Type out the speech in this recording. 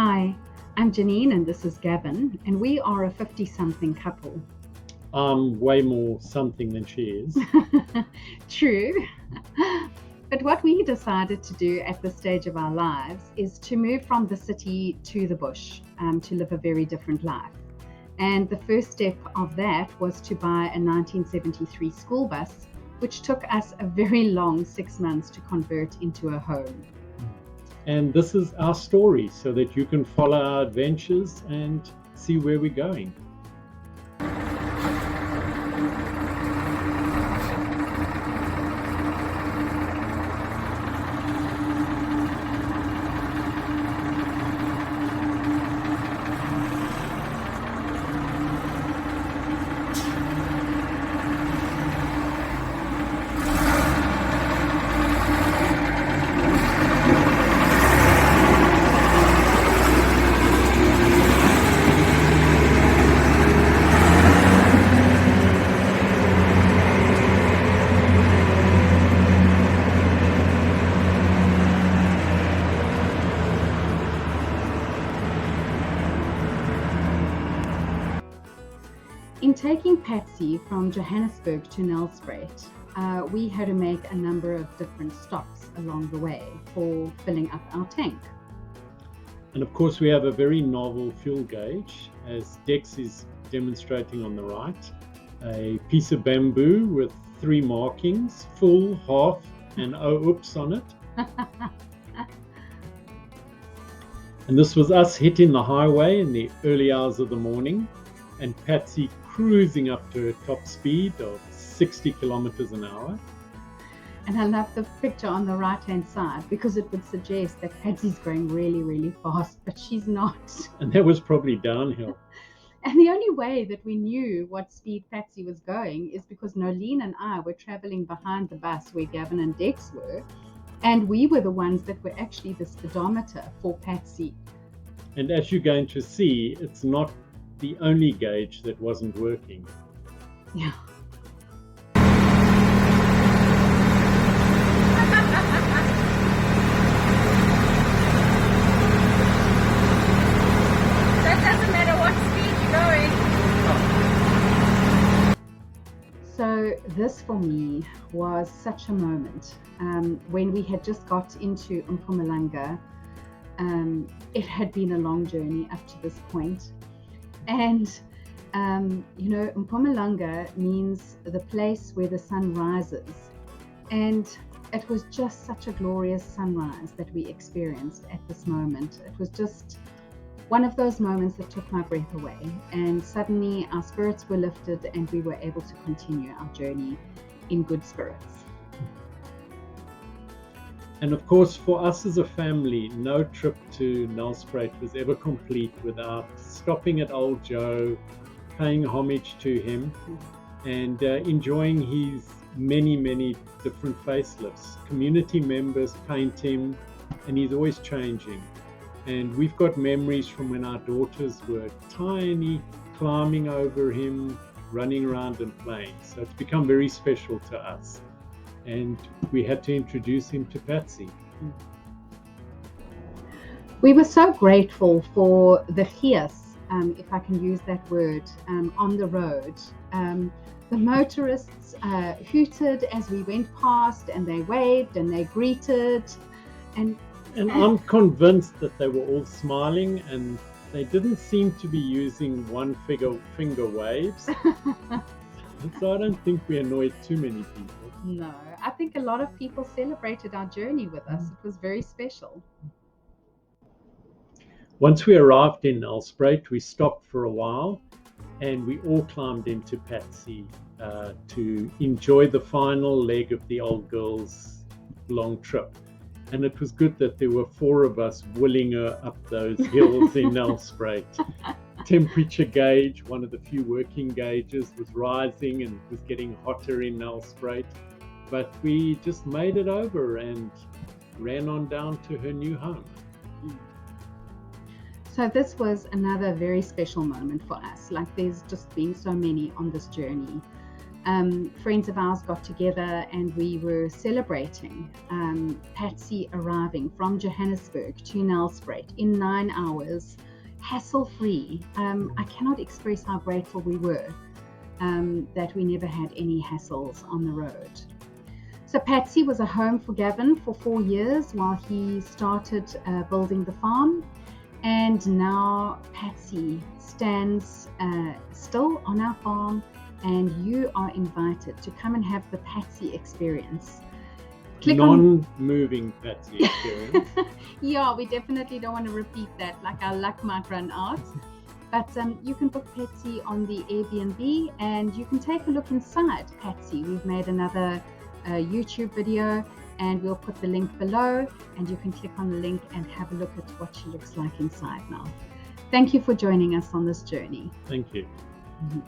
Hi, I'm Janine and this is Gavin, and we are a 50-something couple. I'm way more something than she is. True. But what we decided to do at this stage of our lives is to move from the city to the bush, to live a very different life. And the first step of that was to buy a 1973 school bus, which took us a very long 6 months to convert into a home. And this is our story so that you can follow our adventures and see where we're going. In taking Patsy from Johannesburg to Nelspruit, we had to make a number of different stops along the way for filling up our tank. And of course, we have a very novel fuel gauge, as Dex is demonstrating on the right. A piece of bamboo with 3 markings, full, half, and oops on it. And this was us hitting the highway in the early hours of the morning, and Patsy cruising up to her top speed of 60 kilometers an hour. And I love the picture on the right-hand side because it would suggest that Patsy's going really, really fast, but she's not. And that was probably downhill. And the only way that we knew what speed Patsy was going is because Nolene and I were traveling behind the bus where Gavin and Dex were, and we were the ones that were actually the speedometer for Patsy. And as you're going to see, it's not the only gauge that wasn't working. Yeah. That doesn't matter what speed you're going. So this for me was such a moment. When we had just got into Mpumalanga, it had been a long journey up to this point. And, Mpumalanga means the place where the sun rises. And it was just such a glorious sunrise that we experienced at this moment. It was just one of those moments that took my breath away. And suddenly our spirits were lifted and we were able to continue our journey in good spirits. And of course, for us as a family, no trip to Nelspruit was ever complete without stopping at Old Joe, paying homage to him, and enjoying his many, many different facelifts. Community members paint him, and he's always changing. And we've got memories from when our daughters were tiny, climbing over him, running around and playing. So it's become very special to us. And we had to introduce him to Patsy. We were so grateful for the fierce, if I can use that word, on the road. The motorists hooted as we went past, and they waved and they greeted. And I'm convinced that they were all smiling, and they didn't seem to be using one finger waves. So I don't think we annoyed too many people. No, I think a lot of people celebrated our journey with us. It was very special. Once we arrived in Nelspruit, we stopped for a while and we all climbed into Patsy to enjoy the final leg of the old girl's long trip. And it was good that there were 4 of us willing her up those hills in Nelspruit. Temperature gauge, one of the few working gauges, was rising and it was getting hotter in Nelspruit. But we just made it over and ran on down to her new home. So this was another very special moment for us. Like there's just been so many on this journey. friends of ours got together and we were celebrating Patsy arriving from Johannesburg to Nelspruit in 9 hours, hassle-free. I cannot express how grateful we were that we never had any hassles on the road. So Patsy was a home for Gavin for 4 years while he started building the farm. And now Patsy stands still on our farm, and you are invited to come and have the Patsy experience. Non-moving Patsy experience. Yeah, we definitely don't want to repeat that, like our luck might run out. But you can book Patsy on the Airbnb and you can take a look inside Patsy. We've made another YouTube video and we'll put the link below, and you can click on the link and have a look at what she looks like inside now. Thank you for joining us on this journey. Thank you. Mm-hmm.